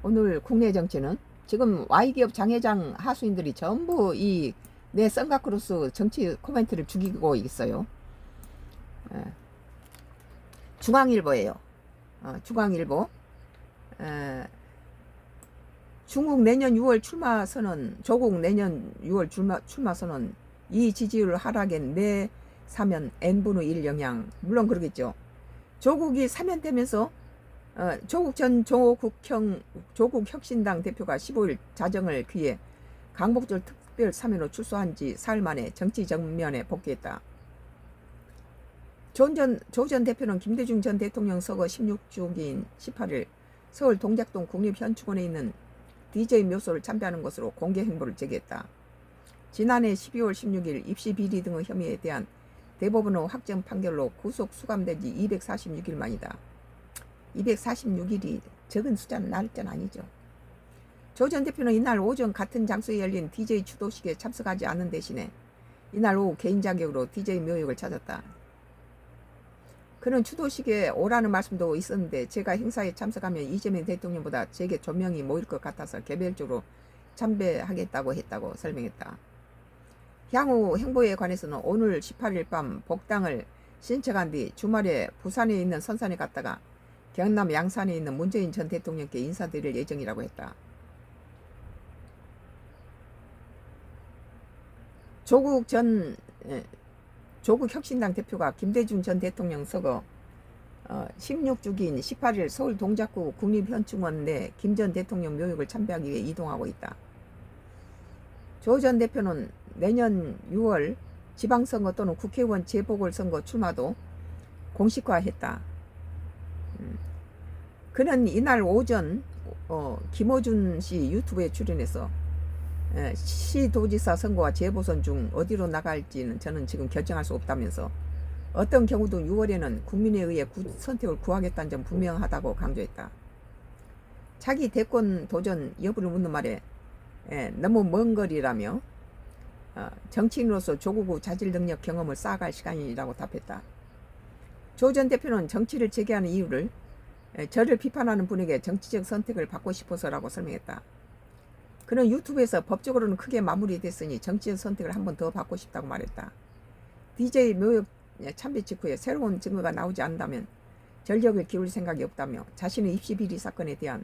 오늘 국내 정치는 지금 Y기업 장회장 하수인들이 전부 이 내 선가크로스 정치 코멘트를 죽이고 있어요. 예, 중앙일보예요. 중앙일보. 중국 내년 6월 출마 선언, 조국 내년 6월 출마 선언, 이 지지율 하락에 내 사면 n분의 1 영향. 물론 그러겠죠. 조국이 사면되면서 조국 전 조국혁신당 대표가 15일 자정을 귀해 강복절 특별 사면으로 출소한 지 사흘 만에 정치 정면에 복귀했다. 조 전 대표는 김대중 전 대통령 서거 16주기인 18일 서울 동작동 국립현충원에 있는 DJ 묘소를 참배하는 것으로 공개 행보를 제기했다. 지난해 12월 16일 입시 비리 등의 혐의에 대한 대법원의 확정 판결로 구속 수감된 지 246일 만이다. 246일이 적은 숫자는 날짜는 아니죠. 조 전 대표는 이날 오전 같은 장소에 열린 DJ 추도식에 참석하지 않는 대신에 이날 오후 개인 자격으로 DJ 묘역을 찾았다. 그는 추도식에 오라는 말씀도 있었는데 제가 행사에 참석하면 이재명 대통령보다 제게 조명이 모일 것 같아서 개별적으로 참배하겠다고 했다고 설명했다. 향후 행보에 관해서는 오늘 18일 밤 복당을 신청한 뒤 주말에 부산에 있는 선산에 갔다가 경남 양산에 있는 문재인 전 대통령께 인사드릴 예정이라고 했다. 조국 혁신당 대표가 김대중 전 대통령 서거 16주기인 18일 서울 동작구 국립현충원 내 김 전 대통령 묘역을 참배하기 위해 이동하고 있다. 조 전 대표는 내년 6월 지방선거 또는 국회의원 재보궐선거 출마도 공식화했다. 그는 이날 오전 김어준 씨 유튜브에 출연해서 시도지사 선거와 재보선 중 어디로 나갈지는 저는 지금 결정할 수 없다면서 어떤 경우도 6월에는 국민에 의해 선택을 구하겠다는 점 분명하다고 강조했다. 자기 대권 도전 여부를 묻는 말에 너무 먼 거리라며 정치인으로서 조국 후 자질 능력 경험을 쌓아갈 시간이라고 답했다. 조 전 대표는 정치를 재개하는 이유를 저를 비판하는 분에게 정치적 선택을 받고 싶어서라고 설명했다. 그는 유튜브에서 법적으로는 크게 마무리됐으니 정치적 선택을 한 번 더 받고 싶다고 말했다. DJ 묘역 참배 직후에 새로운 증거가 나오지 않는다면 전력을 기울일 생각이 없다며 자신의 입시 비리 사건에 대한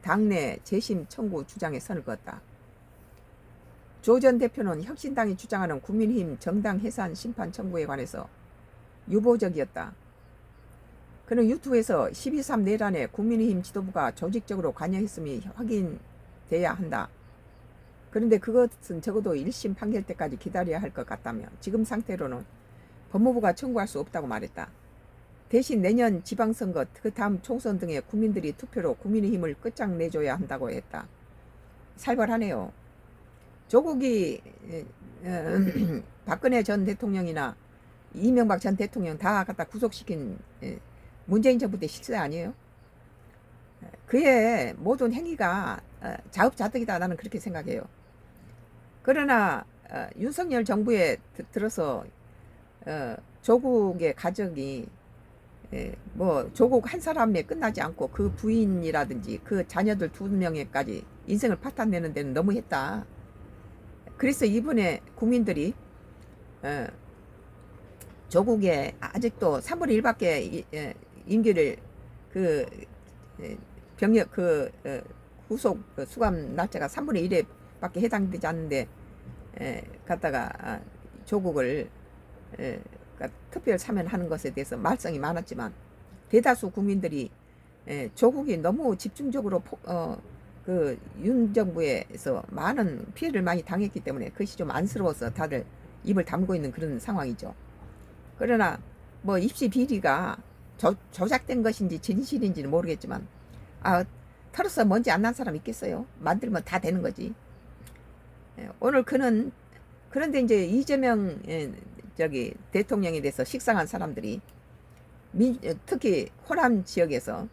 당내 재심 청구 주장에 선을 그었다. 조 전 대표는 혁신당이 주장하는 국민의힘 정당 해산 심판 청구에 관해서 유보적이었다. 그는 유튜브에서 12.3 내란에 국민의힘 지도부가 조직적으로 관여했음이 확인돼야 한다. 그런데 그것은 적어도 1심 판결 때까지 기다려야 할 것 같다며 지금 상태로는 법무부가 청구할 수 없다고 말했다. 대신 내년 지방선거, 그 다음 총선 등의 국민들이 투표로 국민의힘을 끝장내줘야 한다고 했다. 살벌하네요. 조국이 박근혜 전 대통령이나 이명박 전 대통령 다 갖다 구속시킨 문재인 정부 때 실세 아니에요? 그의 모든 행위가 자업자득이다 나는 그렇게 생각해요. 그러나 윤석열 정부에 들어서 조국의 가정이 뭐 조국 한 사람에 끝나지 않고 그 부인이라든지 그 자녀들 2명에까지 인생을 파탄내는 데는 너무했다. 그래서 이번에 국민들이 조국의 아직도 3분의 1밖에 임기를 그 병역 구속 수감 날짜가 3분의 1에 밖에 해당되지 않는데 갖다가 조국을 특별 사면하는 것에 대해서 말썽이 많았지만 대다수 국민들이 조국이 너무 집중적으로 그 윤 정부에서 많은 피해를 많이 당했기 때문에 그것이 좀 안쓰러워서 다들 입을 다물고 있는 그런 상황이죠. 그러나 뭐 입시 비리가 조작된 것인지 진실인지는 모르겠지만 털어서 먼지 안 난 사람 있겠어요? 만들면 다 되는 거지. 오늘 그는 그런데 이제 이재명 대통령에 대해서 식상한 사람들이 특히 호남 지역에서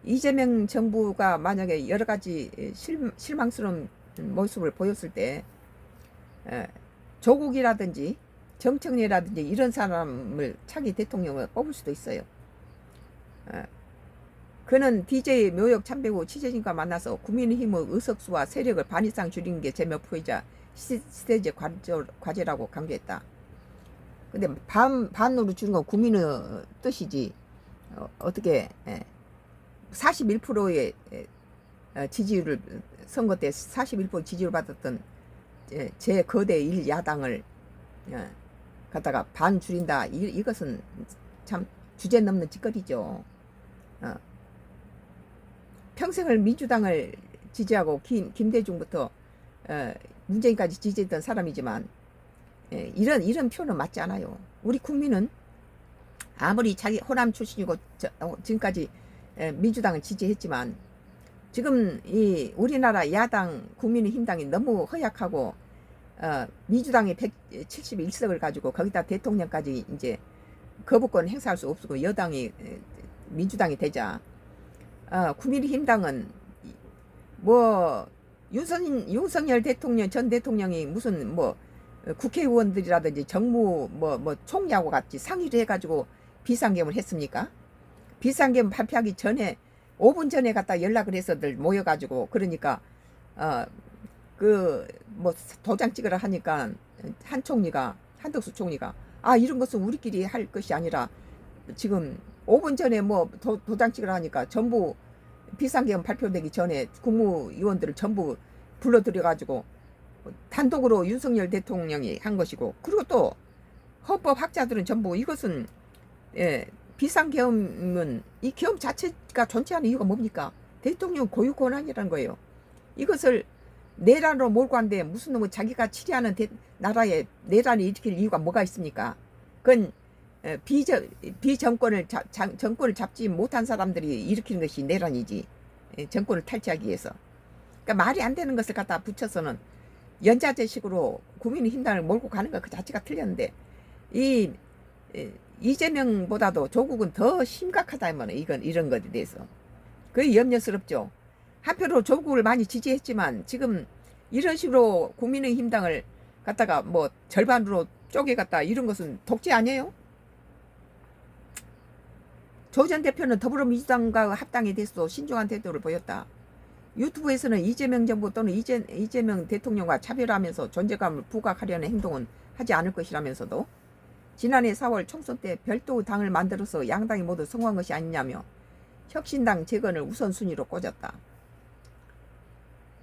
이재명 정부가 만약에 여러 가지 실망스러운 모습을 보였을 때 조국이라든지 정청래라든지 이런 사람을 차기 대통령을 뽑을 수도 있어요. 그는 DJ 묘역 참배후 취재진과 만나서 국민의힘의 의석수와 세력을 반 이상 줄이는 게 제 목표이자 시대제 과제라고 강조했다. 근데 반으로 줄인 건 국민의 뜻이지. 어떻게 41%의 지지율을 선거 때 41% 지지율 받았던 제 거대 1야당을 갖다가 반 줄인다. 이것은 참 주제 넘는 짓거리죠. 평생을 민주당을 지지하고 김대중부터 문재인까지 지지했던 사람이지만 이런 표현은 맞지 않아요. 우리 국민은 아무리 자기 호남 출신이고 지금까지 민주당을 지지했지만 지금 이 우리나라 야당 국민의힘당이 너무 허약하고 민주당이 171석을 가지고 거기다 대통령까지 이제 거부권 행사할 수 없고 여당이 민주당이 되자 국민의힘당은 뭐 윤석열 대통령 전 대통령이 무슨 뭐 국회의원들이라든지 정무 뭐 총리하고 같이 상의를 해가지고 비상계엄을 했습니까? 비상계엄 발표하기 전에 5분 전에 갖다 연락을 해서들 모여가지고 그러니까 그 뭐 도장 찍으라 하니까 한덕수 총리가 이런 것은 우리끼리 할 것이 아니라 지금 5분 전에 뭐 도장 찍으라 하니까 전부 비상계엄 발표되기 전에 국무위원들을 전부 불러들여가지고 단독으로 윤석열 대통령이 한 것이고, 그리고 또 헌법학자들은 전부 이것은 비상계엄은 이 계엄 자체가 존재하는 이유가 뭡니까? 대통령 고유 권한이라는 거예요. 이것을 내란으로 몰고 간데 무슨 놈의 자기가 치리하는 나라에 내란을 일으킬 이유가 뭐가 있습니까? 그건 정권을 잡지 못한 사람들이 일으키는 것이 내란이지. 정권을 탈취하기 위해서. 그러니까 말이 안 되는 것을 갖다 붙여서는 연자제식으로 국민의힘당을 몰고 가는 것 그 자체가 틀렸는데 이재명보다도 조국은 더 심각하다 이런 것에 대해서 그게 염려스럽죠. 한편으로 조국을 많이 지지했지만 지금 이런 식으로 국민의힘당을 갖다가 뭐 절반으로 쪼개갔다 이런 것은 독재 아니에요? 조 전 대표는 더불어민주당과 합당에 대해서도 신중한 태도를 보였다. 유튜브에서는 이재명 정부 또는 이재명 대통령과 차별하면서 존재감을 부각하려는 행동은 하지 않을 것이라면서도 지난해 4월 총선 때 별도 당을 만들어서 양당이 모두 성공한 것이 아니냐며 혁신당 재건을 우선순위로 꽂았다.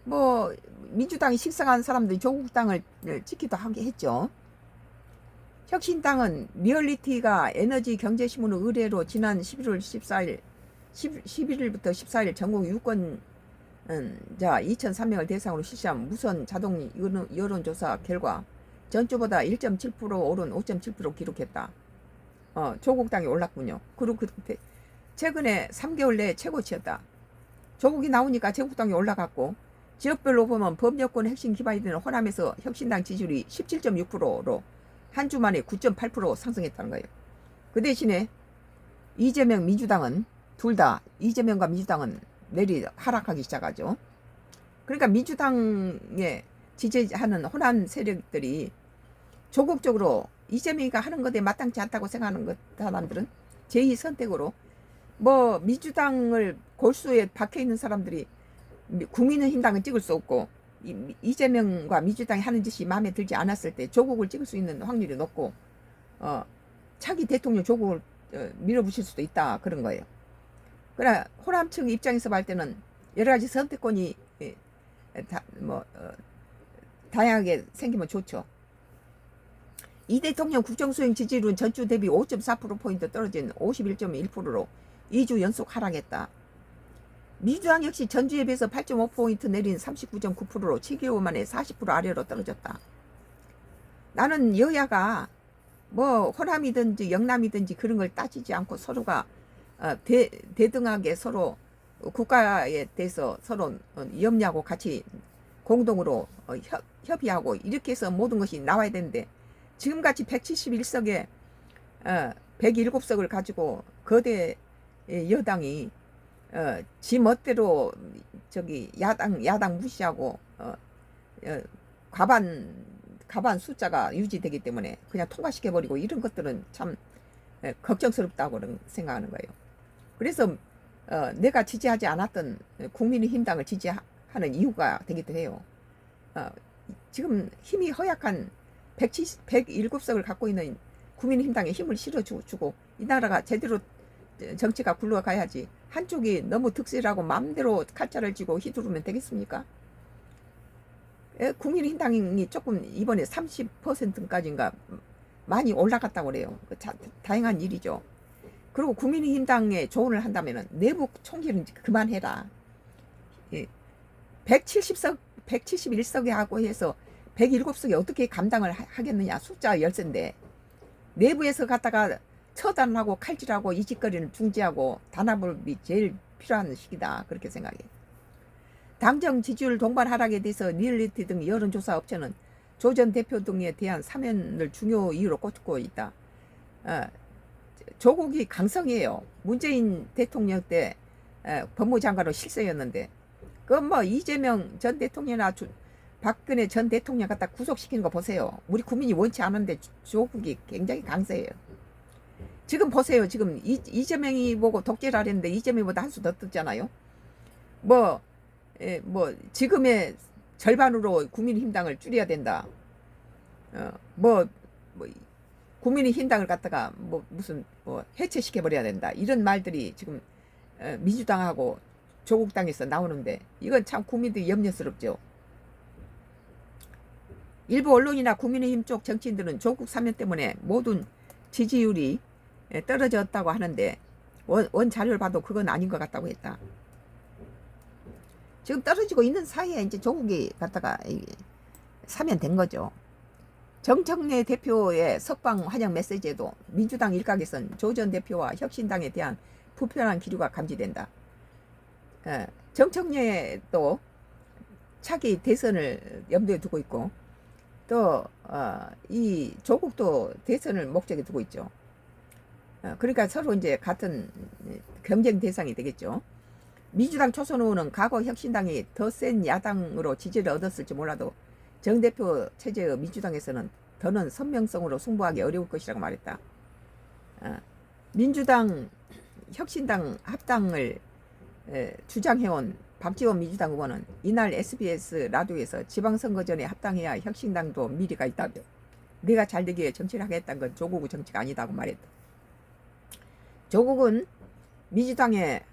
뭐 민주당이 식상한 사람들이 조국당을 찍기도 하게 했죠. 혁신당은 리얼리티가 에너지 경제신문의 의뢰로 지난 11일부터 14일 전국 유권자 2,300을 대상으로 실시한 무선 자동 여론조사 결과 전주보다 1.7% 오른 5.7% 기록했다. 조국당이 올랐군요. 그리고 최근에 3개월 내에 최고치였다. 조국이 나오니까 조국당이 올라갔고, 지역별로 보면 범여권 핵심 기반이 되는 호남에서 혁신당 지지율이 17.6%로 한 주 만에 9.8% 상승했다는 거예요. 그 대신에 이재명 민주당은 둘 다 이재명과 민주당은 내리 하락하기 시작하죠. 그러니까 민주당에 지지하는 호남 세력들이 조국적으로 이재명이가 하는 것에 마땅치 않다고 생각하는 사람들은 제2 선택으로 뭐 민주당을 골수에 박혀있는 사람들이 국민의힘당은 찍을 수 없고 이재명과 민주당이 하는 짓이 마음에 들지 않았을 때 조국을 찍을 수 있는 확률이 높고 차기 대통령 조국을 밀어붙일 수도 있다 그런 거예요. 그러나 호남층 입장에서 볼 때는 여러 가지 선택권이 다양하게 생기면 좋죠. 이 대통령 국정수행 지지율은 전주 대비 5.4%포인트 떨어진 51.1%로 2주 연속 하락했다. 민주당 역시 전주에 비해서 8.5포인트 내린 39.9%로 7개월 만에 40% 아래로 떨어졌다. 나는 여야가 뭐 호남이든지 영남이든지 그런 걸 따지지 않고 서로가 대등하게 서로 국가에 대해서 서로 염려하고 같이 공동으로 협의하고 이렇게 해서 모든 것이 나와야 되는데, 지금같이 171석에 107석을 가지고 거대 여당이 지 멋대로 야당 무시하고 과반 숫자가 유지되기 때문에 그냥 통과시켜버리고 이런 것들은 참 걱정스럽다고 생각하는 거예요. 그래서 내가 지지하지 않았던 국민의힘당을 지지하는 이유가 되기도 해요. 지금 힘이 허약한 107석을 갖고 있는 국민의힘당에 힘을 실어주고 이 나라가 제대로 정치가 굴러가야지 한쪽이 너무 득실하고 마음대로 칼자를 쥐고 휘두르면 되겠습니까? 국민의힘당이 조금 이번에 30%까지인가 많이 올라갔다고 그래요. 다행한 일이죠. 그리고 국민의힘당에 조언을 한다면 내부 총질은 그만해라. 170석, 171석에 하고 해서 107석에 어떻게 감당을 하겠느냐. 숫자 열세인데 내부에서 갖다가 처단하고 칼질하고 이직거리는 중지하고 단합이 제일 필요한 시기다. 그렇게 생각해요. 당정 지지율 동반 하락에 대해서 리얼리티 등 여론조사 업체는 조 전 대표 등에 대한 사면을 중요 이유로 꼽고 있다. 조국이 강성이에요. 문재인 대통령 때 법무장관으로 실세였는데 그 뭐 이재명 전 대통령이나 박근혜 전 대통령 갖다 구속시키는 거 보세요. 우리 국민이 원치 않은데 조국이 굉장히 강세예요. 지금 보세요. 지금 이재명이 보고 독재를 하랬는데 이재명보다 한 수 더 떴잖아요. 뭐 지금의 절반으로 국민의힘당을 줄여야 된다. 국민의힘당을 갖다가 무슨 해체시켜 버려야 된다. 이런 말들이 지금 민주당하고 조국당에서 나오는데 이건 참 국민들이 염려스럽죠. 일부 언론이나 국민의힘 쪽 정치인들은 조국 사면 때문에 모든 지지율이 떨어졌다고 하는데 원 자료를 봐도 그건 아닌 것 같다고 했다. 지금 떨어지고 있는 사이에 이제 조국이 갖다가 사면 된 거죠. 정청래 대표의 석방 환영 메시지에도 민주당 일각에선 조 전 대표와 혁신당에 대한 불편한 기류가 감지된다. 정청래도 차기 대선을 염두에 두고 있고 또 이 조국도 대선을 목적에 두고 있죠. 그러니까 서로 이제 같은 경쟁 대상이 되겠죠. 민주당 초선 의원은 과거 혁신당이 더 센 야당으로 지지를 얻었을지 몰라도 정 대표 체제의 민주당에서는 더는 선명성으로 승부하기 어려울 것이라고 말했다. 민주당 혁신당 합당을 주장해온 박지원 민주당 의원은 이날 SBS 라디오에서 지방선거 전에 합당해야 혁신당도 미래가 있다며 내가 잘되기에 정치를 하겠다는 건 조국의 정치가 아니다고 말했다. 조국은 민주당에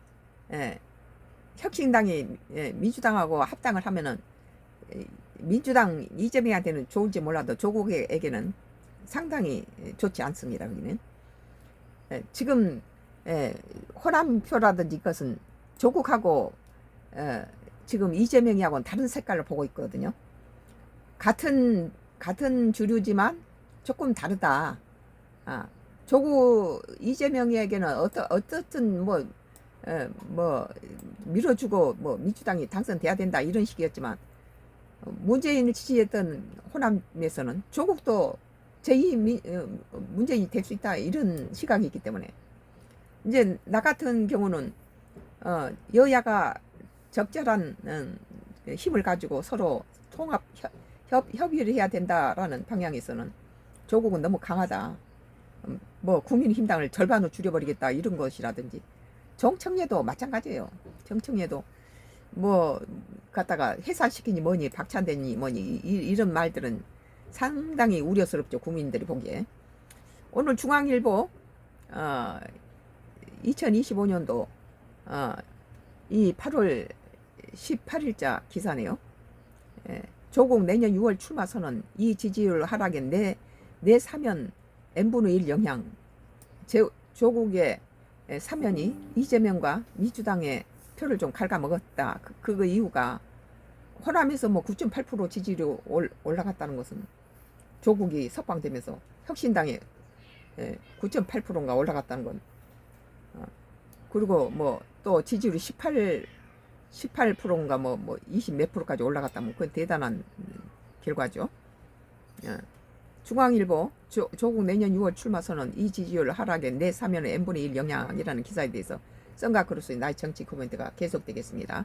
혁신당이 민주당하고 합당을 하면은 민주당 이재명한테는 좋을지 몰라도 조국에게는 상당히 좋지 않습니다. 여기는 지금 호남표라든지 이것은 조국하고 지금 이재명이하고는 다른 색깔을 보고 있거든요. 같은 주류지만 조금 다르다. 조국 이재명에게는 어떻든 밀어주고 민주당이 당선돼야 된다 이런 식이었지만 문재인을 지지했던 호남에서는 조국도 문재인이 될 수 있다 이런 시각이 있기 때문에 이제 나 같은 경우는 여야가 적절한 힘을 가지고 서로 통합 협의를 해야 된다라는 방향에서는 조국은 너무 강하다. 국민의힘당을 절반으로 줄여버리겠다 이런 것이라든지 정청래도 마찬가지예요. 정청래도 갖다가 해산시키니 뭐니 박찬대니 뭐니 이런 말들은 상당히 우려스럽죠. 국민들이 보기에. 오늘 중앙일보 2025년도 이 8월 18일자 기사네요. 조국 내년 6월 출마 선언 이 지지율 하락에 내 사면 n분의 1 영향. 조국의 사면이 이재명과 민주당의 표를 좀 갉아먹었다. 그 이유가 호남에서 9.8% 지지율이 올라갔다는 것은 조국이 석방되면서 혁신당에 9.8%인가 올라갔다는 건 그리고 또 지지율이 18%인가 20 몇 프로까지 올라갔다면 그건 대단한 결과죠. 중앙일보 조국 내년 6월 출마 선언 이 지지율 하락에 내 사면의 n분의 1 영향이라는 기사에 대해서 썬가크루스의 나의 정치 코멘트가 계속되겠습니다.